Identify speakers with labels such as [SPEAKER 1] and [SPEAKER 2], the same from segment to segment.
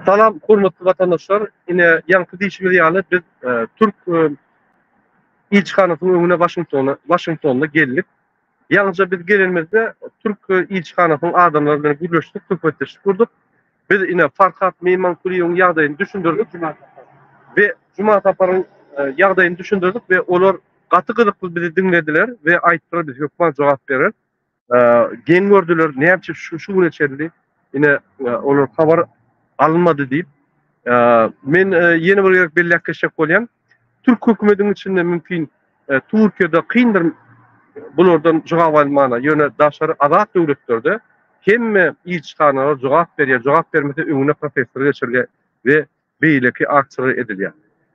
[SPEAKER 1] Salam hurmatly vatandaşlar. Ine ýanky diýişimiz ýaly biz Türk ilçihanasynyň öňüne Washingtonda geldik. Ýalnysça biz gelenimizde Türk ilçihanasynyň adamlary bilen gürleşdik, söhbetleşdik kurduk. Biz ine Farhat Meymankuliýewiň ýagdaýyny düşündirdik we Jumat aparyň ýagdaýyny düşündirdik we olar gaty gyzykly bizi dinlediler we aýtdylar biz hökümet jogap berer. Geň gördüler, näçe şu güne çeldi. Ine olar habar alınmadı diýip men ýene bir gerek belli geçek bolýan. Türk hökümetiniň içinde mümkin Türkiýede kyndyr bulardan jogap almana ýöne daşary azat döwletlerde hemme ilçihanalar jogap berýär. Jogap bermese öňüne professor geçirýär we beýleki akçyry edilýär.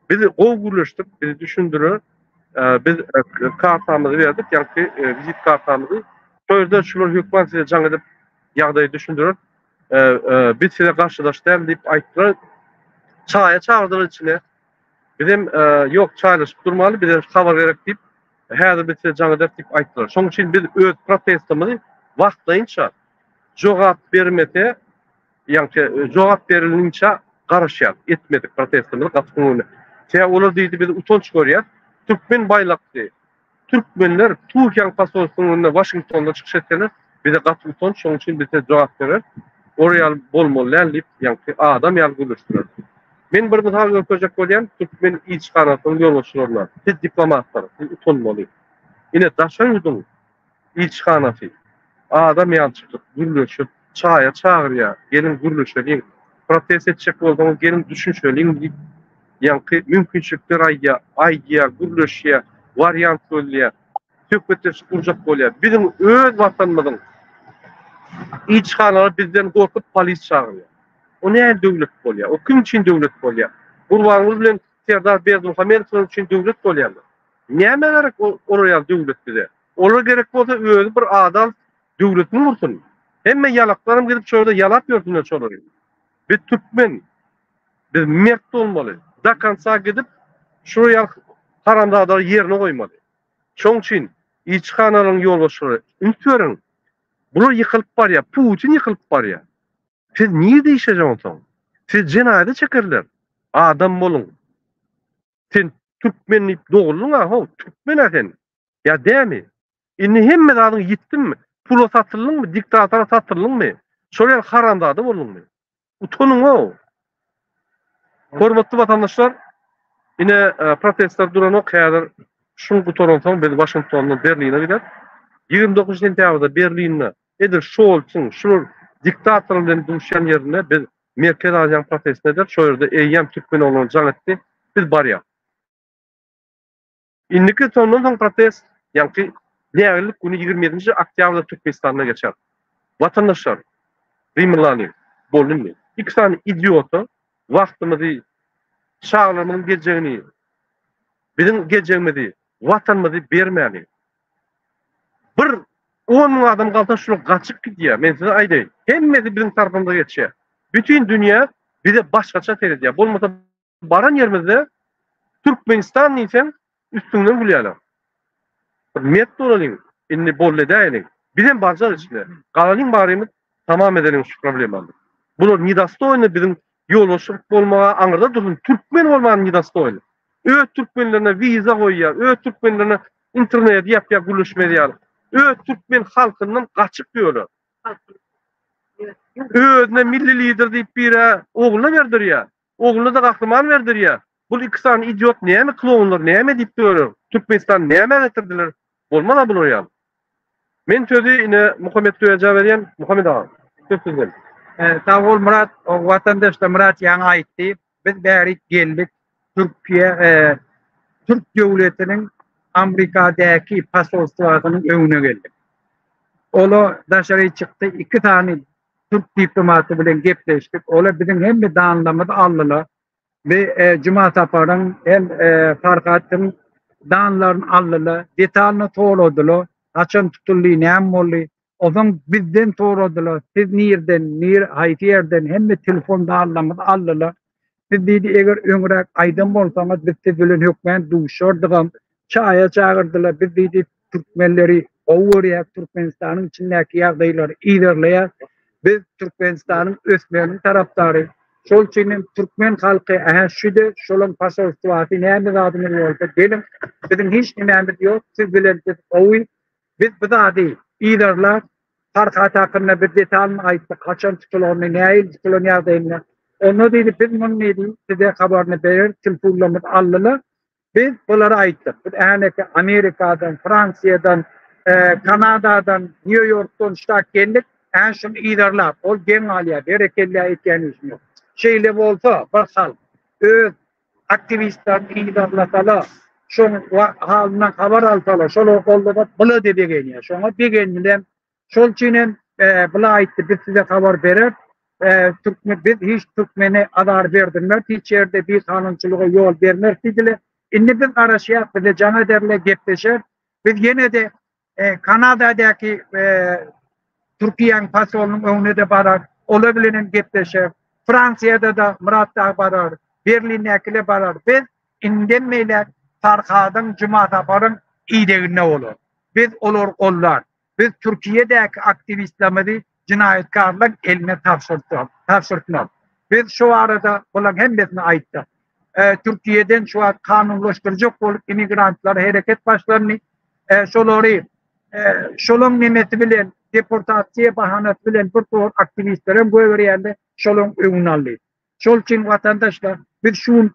[SPEAKER 1] Biz gowgurlaşdyk, biz düşündürür, biz kartamyzy berdik, ýa-ni vizit kartamyzy. Şoýerden şular hökümet ile jaň edip ýagdaýy düşündürür. Biz size karşılaştım deyip aýtdylar. Çaýa çağırdylar içine. Bizim yok çaýlaşyp durmaly, bize habar gerek deyip häzir biz size jaň edip deyip aýtdylar. Şoň üçin biz öz protestomyzy wagtlaýynça jogap bermete, ýa-ni jogap berilinçe garaşýar etmedik protestomyzy gatnaşygyny. Olar diýdi biz utanç görýär. Türkmen baýlakdy. Türkmenler Türkiýe pasollugyna Washingtonda çykyş etdiler. Bize gatnaşyk utanç, şoň üçin bize jogap berer. Oraya bolmaly diýip ýa-ni adam ýalgyldylar. Men bir mysal götürecek bolýan Türkmen ilçihanasynyň ýolbaşçylaryna, siz diplomatlar, siz utanmaly. Ine daşaýdyň ilçihanasy. Adam ýalçyk, gürleşip, çaýa çagyrýar, gelin gürleşelim, protest etjek bolsaňyz gelin düşünşelim diýip ýa-ni mümkinçilikler aýdýar, gürleşýär, wariant bolýar, söhbetleşip durjak bolýar. Bizim öz watanymyzyň ilçihanalar bizden korkup polis çağırıyor. O ne döwlet bolýar? O kim için döwlet bolýar? Gurbanymyz bilen Serdar Berdimuhammedow için döwlet bolýar. Näme gerek oraya döwlet bize? Olar gerek bolsa özü bir adam döwletini gursun. Hemme ýalaklarym gelip şoýda ýalap ýörtünler şolar. Biz Türkmen, biz mert bolmaly. Da kansa gidip şuraya karandağda yerine goýmaly. Şoň üçin ilçihanalyň ýolbaşçylary üntürin. Bular yıkılıp var ya, Putin yıkılıp var ya. Siz niye değişeceksiniz? Siz cinayete çekerler. Adam olun. Sen Türkmenliyip doğulun ha, Türkmen eken. Ya değil mi? İnni hemme adın gittin mi? Pula satırlın mı? Diktatora satırlın mı? Şöyle karanda adam olun mu? Utanın o. Hormatly vatandaşlar, yine protestler duran o kadar şunu kutoran ben Washington'dan Berlin'e gider. 29 sentyabrda Berlin'de Eder Scholz'un şu diktatörlerin duşan yerine biz Merkel Azyan protestine eder. Şu yerde eyyem Türkmen olan can etti. Biz barya. İnniki sonundan protest yani değerlilik günü 27. Oktyabr Türkmenistan'a geçer. Vatandaşlar Rimlani, Bolunni. İki tane idiotu vaktimizi çağlarımızın geleceğini bizim geleceğimizi vatanımızı vermeli. Bir 10 adam kalsa şunu kaçıp gidiyor. Men size aýdaýyn. Hemmesi bizim tarafımıza geçiyor. Bütün dünya bize başkaça terediyor. Bolmasa baran yerimizde Türkmenistan diýsen üstünden gülýärler. Met dolalım. Inni bolle däýin. Bizim bazar içinde. Galalyň barymy tamam edelim şu problemleri. Bular nidastoyny bizim ýolbaşçylyk bolmaga aňyrda dursun. Türkmen bolmagan nidastoyny. Türkmenlerine viza goýýar. Türkmenlerine internet ýap-ýap gürleşme Türkmen halkından kaçıp diyorlar. Özüne milli lider deyip bire oğluna verdir ya. Oğluna da kahraman verdir ya. Bu iki tane idiot neye mi klonlar, neye mi deyip diyorlar. Türkmenistan neye mi getirdiler? Olmalı bunu ya. Men sözü yine Muhammed Duyac'a veren Muhammed Ağa. Söz sizden.
[SPEAKER 2] Tavul Murat, o vatandaşla Murat yana aitti. Biz beri geldik. Türkiye, Türk devletinin Amerika'daki pasolosluğunun önüne geldik. Ola dışarı çıktı. 2 tane Türk diplomatı bilen gepleştik. Ola bizim hem bir dağınlamada aldılar ve Cuma Tapar'ın hem Farkat'ın dağınlarını aldılar. Detayını toğladılar. Açan tutulduğu neyem oldu. O zaman bizden toğladılar. Siz nereden, hangi yerden hem de telefon dağınlamada aldılar. Siz dedi eğer öňürek aydın bolsaňyz biz siz bilen hökmen duşardygam. Çaýa çağırdılar. Biz dedi Türkmenleri owurýar, Türkmenistanyň içindäki ýagdaýlary ilerleýär. Biz Türkmenistanyň ösmegini tarapdary. Şol üçin Türkmen halky şude şolun pasolstwaty näme zadyny bolsa gelin bizim hiç nimemiz yok. Siz bilen owy biz bizadi iderler Farkat hakkında bir detalını ayttık. Kaçan çıkılarını, näil çıkılarını ýagdaýynda. Onu dedi biz bunu neydi? Size haberini verir, telefonlarımız aldılar. Biz bunları ayttık. Amerika'dan, Fransa'dan, Kanada'dan, New York'tan ştak geldik. Şunu iderler. Ol gen alya, berekeli aytýany yok. Şeyle bolsa, basal. Öz aktivistler iderler. Şonu halinden haber alsalar. Şolu kolda bılı dediğin. Şonu bir gençler şol üçin bula aytdy biz size haber berer. Türkmen biz hiç Türkmene adar berdiler. Hiç yerde bir kanunçylyga yol bermer didiler. Indi biz araşýar, biz jana derle gepleşer. Biz yine de Kanada'daki Türkiye'nin pasolunun önüne de barar. Ola bilen gepleşer. Fransa'da da Murat da barar. Berlin'dekile barar. Biz indenmeýler Farkadyn Cumata barın iýdegine olur. Biz olur kollar. Biz Türkiye'deki aktivistlerimizi cinayetkarlık eline tavsırtmak. Biz şu arada olan hemmesini ayttık. Türkiye'den şu an kanunlaştıracak olup imigrantlar hareket başlarını şolun nimeti bilen deportasiya bahanesi bilen bir toğur aktivistlerin bu övriyende şolun öňüne. Şol için vatandaşlar biz şun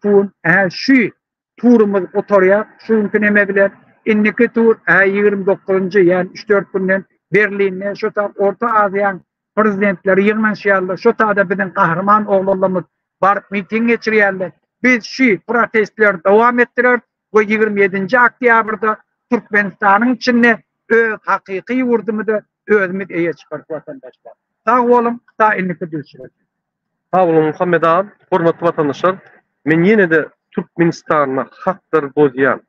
[SPEAKER 2] şu turumuz otorya şun neme bilen inniki tur 29. yani 3-4 günden Berlin'e şu ta Orta Asya prezidentleri yığınlaşýarlar. Şu taada bizim kahraman oğullarımız barıp miting geçirýärler. Biz şu protestler devam ettirer. Bu 27. oktýabrda Türkmenistanyň içinde hakyky ýurdumyda özümüz eýe çykarp vatandaşlar. Sağ olun, ta inniki düşürür.
[SPEAKER 1] Sağ olun Muhammed abi, hormatly vatandaşlar. Men ýene de Türkmenistanyň haklar bozýan,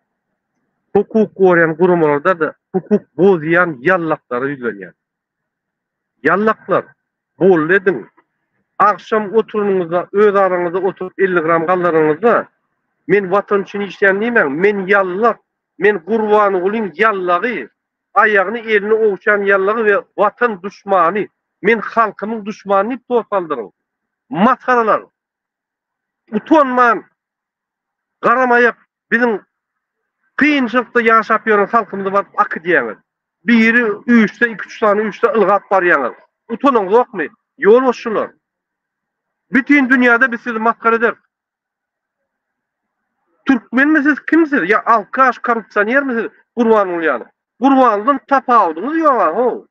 [SPEAKER 1] hukuk gorýan gurumlarda da hukuk bozýan ýallaklary ýüzlenýär. Ýallaklar, bolledin. Akşam oturunuňyzda, öz araňyzda oturup 50 gram gallaryňyzda men watan üçin işleýän diýmän, men ýallak, men Gurbany Gulyň ýallagy, aýagyny eline owçan ýallagy we watan düşmany, men halkymyň düşmany topaldyryň. Maskaralar. Utanman, garamaýak bizim kıyınçılıkta yaşap ýören halkymyzy barıp akı diýäňiz. Biri 3'te 2-3 tane 3'te ılgat barýaňyz. Utanyň ýokmy? Ýol bolşular. Bütün dünyada biz sizi maskara eder. Türkmen misiniz, kimsiz? Ya alkaş, korrupsiýoner misiniz? Gurbany bolýany. Gurbanydan tapawdyňyz ýok.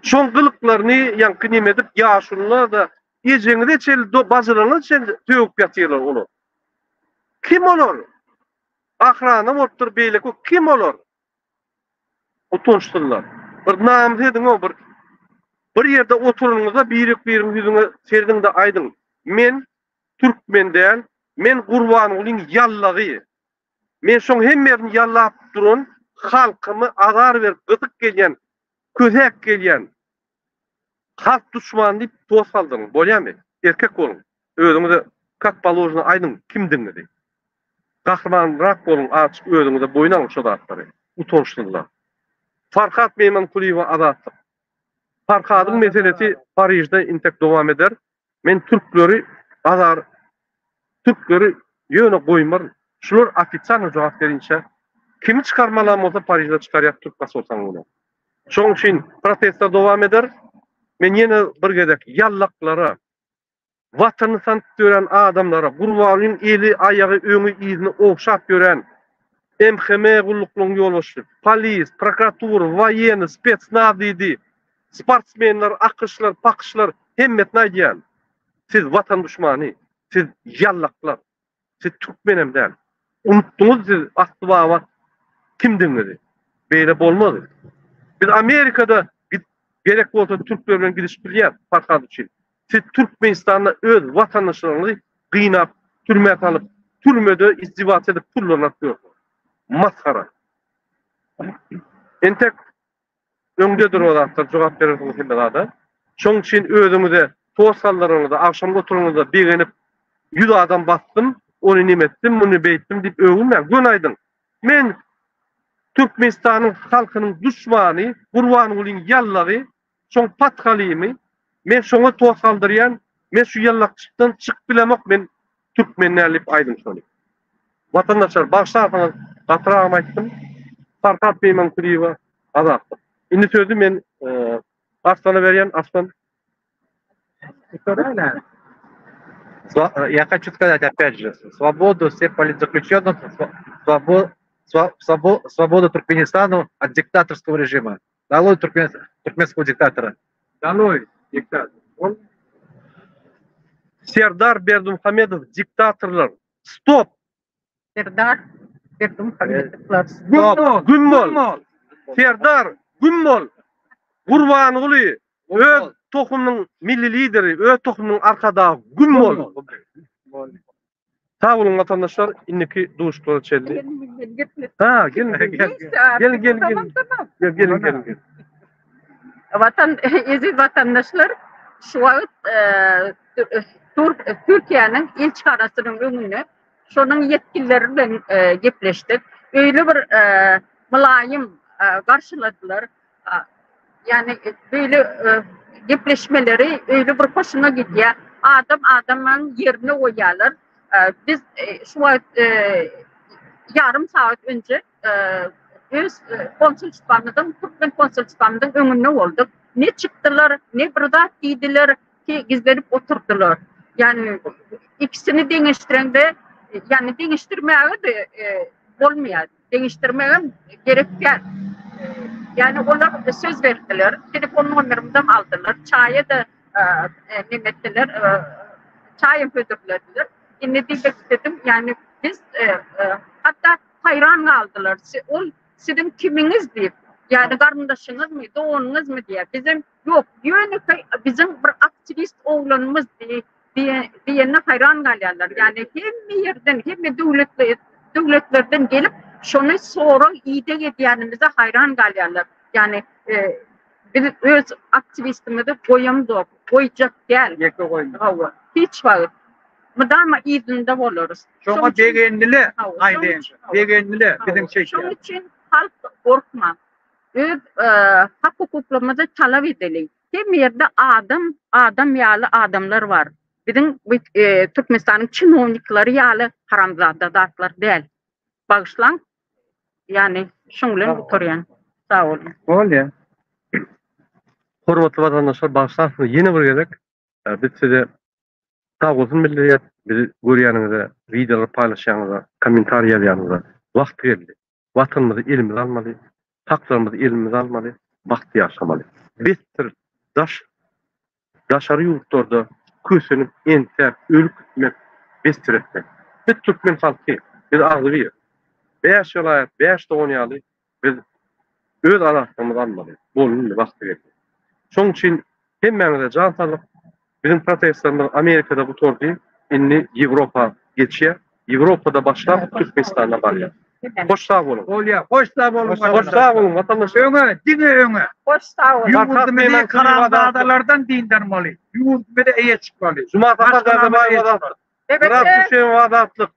[SPEAKER 1] Şoň gylyklarny ýanky neme edip ýaşullar da ejeňizde çel bazylaryny çel töwüp ýatyrlar onu. Kim olur? Ahrana bolupdyr beýle kim olur? Otunçdylar. Bir nam edin o bir ýerde oturuňyzda birim ýüzüňe serdiňde aýdyň. Men Türkmen däl, men Gurbany Gulyň ýallagy. Men şoň hemmerini ýallap durun, halkymy azar berip gyzyk gelýän, közek gelýän halk düşman diýip tosaldyň. Bolýarmy? Erkek bolun. Özüňizi kak poложено aýdyň kimdiňiz diýip. Kahramanrak bolun, açyk özüňize boyun şu datlary. Utançlylar. Farkat Meyman Kuliýew azatlyk. Farkatyň meselesi Parijde intek dowam eder. Men türkleri azar, türkleri ýöne goýmar. Şular ofitsialny jogap berinçe kimi çykarmalar bolsa Parijde çykarýar türk pasolsanlygyna. Şoň üçin protestler dowam eder. Men ýene bir gedek ýallaklara, watany santyp gören adamlara, Gurbanyň eli, aýagy, öňü, ýüzüni okşap gören MHM gullukluň ýolbaşçy, polis, prokuratura, waýeny, spetsnaz diýdi. Sportsmenler, akışlar, pakışlar hemmetine aýdýan. Siz watan düşmany, siz ýallaklar, siz Türkmenem däl. Unutduňuz siz aktyba kimdiňiz? Beýle bolmady. Biz Amerikada gerek bolsa Türkler bilen gidişip bilýär Farkat üçin. Siz Türkmenistanda öz watandaşlaryňyzy gynap, türmäge alyp, türmede izdivat edip pullaryny atýar. Maskara. Entek öňdedir o zatlar jogap berýär hemmelada. Şoň üçin özüňize tosallaryňyzda, akşam oturuňyzda begenip 100 adam bastym, onu nimetdim, bunu beýtdim diýip öňüňden gün aýdym. Men Türkmenistanyň halkynyň düşmany, Gurbany Gulyň ýallagy, şoň patgalymy, Men şoňa toz kaldyrýan, men şu ýallakçykdan çyk bilemek men türkmenlerlik aýdym şonu. Vatandaşlar başlaryňyz gatyragam aýtdym. Farkat Meyman Kuliýewa azat. Indi sözü men Aslana berýän Aslan.
[SPEAKER 3] Я хочу сказать опять же, свободу всех политзаключенных, свободу Туркменистану от диктаторского режима. Долой туркменского диктатора.
[SPEAKER 2] Daloy diktat.
[SPEAKER 1] Serdar Berdimuhamedov diktatorlar. Stop.
[SPEAKER 4] Serdar Berdimuhamedovlar.
[SPEAKER 1] Gümmol. Serdar Gümmol. Gurban Uly. Öz tohumnyň milli lideri, öz tohumnyň arkadagy Gümmol. Sağ olun vatandaşlar, inniki duşlara çeldi. Ha, gelin.
[SPEAKER 4] Aziz vatandaşlar, şu wagt Türkiýanyň elçihanasının öňünde şonuň yetkilileri bilen gepleşdik. Öýle bir mylaýym garşyladylar. Yani böyle gepleşmeleri öyle bir hoşuna gidiyor. Adamın yerine koyarlar. Biz şu yarım saat önce öz konsolosluğundan, Türkmen konsolosluğundan önüne olduk. Ne çıktılar, ne burada giydiler ki gizlenip oturdular. Yani ikisini değiştirende, yani değiştirmeye de olmuyor. Değiştirmeye gerek yok. Yani onlar söz verdiler, telefon numaramdan aldılar, çaya da nimettiler, çayı ödürlediler. Ne demek istedim, yani biz hatta hayran kaldılar, sizin kiminiz deyip, yani kardeşiniz mi, doğunuz mu diye, bizim yok, bizim bir aktivist oğlanımız diyene hayran kalıyorlar. Yani hem yerden, hem devletlerden gelip, şonu sonra iyide gediyenimize hayran kalıyorlar. Yani biz öz aktivistimizi koyacak değil. Hiç var. Mıdama izinde oluruz.
[SPEAKER 2] Şoňa begenlile aýdyn. Begenlile bizim
[SPEAKER 4] Şoň için halk korkma. Öz hak hukuklarımızı talep edelim. Hem yerde adam ýaly adamlar var. Bizim Türkmenistanyň çinovniklary ýaly haramzadalar değil. Bağışlan. Yani şunlen oturyan. Sağ olun.
[SPEAKER 2] Olya.
[SPEAKER 1] Hormatly vatandaşlar, başlaryňyz ýene bir gerek. Biz size sağ olsun milliyet, bizi görýäniňize, videolar paylaşýaňyza, kommentar ýazýaňyza wagt geldi. Watanymyzy elimize almaly, haklarymyzy elimize almaly, wagty ýaşamaly. Bettir daşary ýurtlarda kösenip entäp ölüp bestir etmek. Biz Türkmen halky, biz agzy bir 5 ýyl, 5 doğan ýaly biz öz adatlarymyzy almaly. Bolun wagty geldi. Şoň üçin hemmeňize jan sağlyk. Bizim protestlerimiz Amerika'da bu tordi, inni Avrupa geçiyor. Avrupa'da başlar, Türkmenistan'a barýar. Hoş sağ olun.
[SPEAKER 2] Olya, hoş sağ olun.
[SPEAKER 1] Hoş sağ olun vatandaş.
[SPEAKER 2] Öňe, diňe öňe.
[SPEAKER 4] Hoş sağ olun.
[SPEAKER 2] Ýurtmyzy karanzadalardan dindirmeli. Ýurtmyzy eýe çykmaly.
[SPEAKER 1] Cuma Tatar'da vadat. Murat Hüseyin vadatlyk.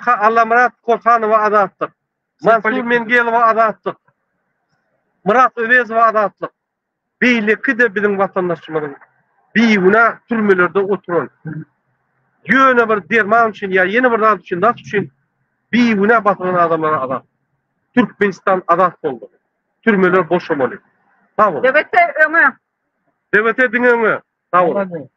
[SPEAKER 1] Allah Murat Korkanow adatlyk. Mansur Mengelow adatlyk. Murat Övezow adatlyk. Beýleki de bizim vatandaşlarymyz biýüne türmelerde oturan. Ýöne bir derman üçin ýa ýene bir zat üçin, das üçin biýüne batyran adamlara adat. Türkmenistan adat boldy. Türmeler boşamaly. Sağ olun.
[SPEAKER 4] Devete öňe.
[SPEAKER 1] Devete diňe öňe. Sağ olun.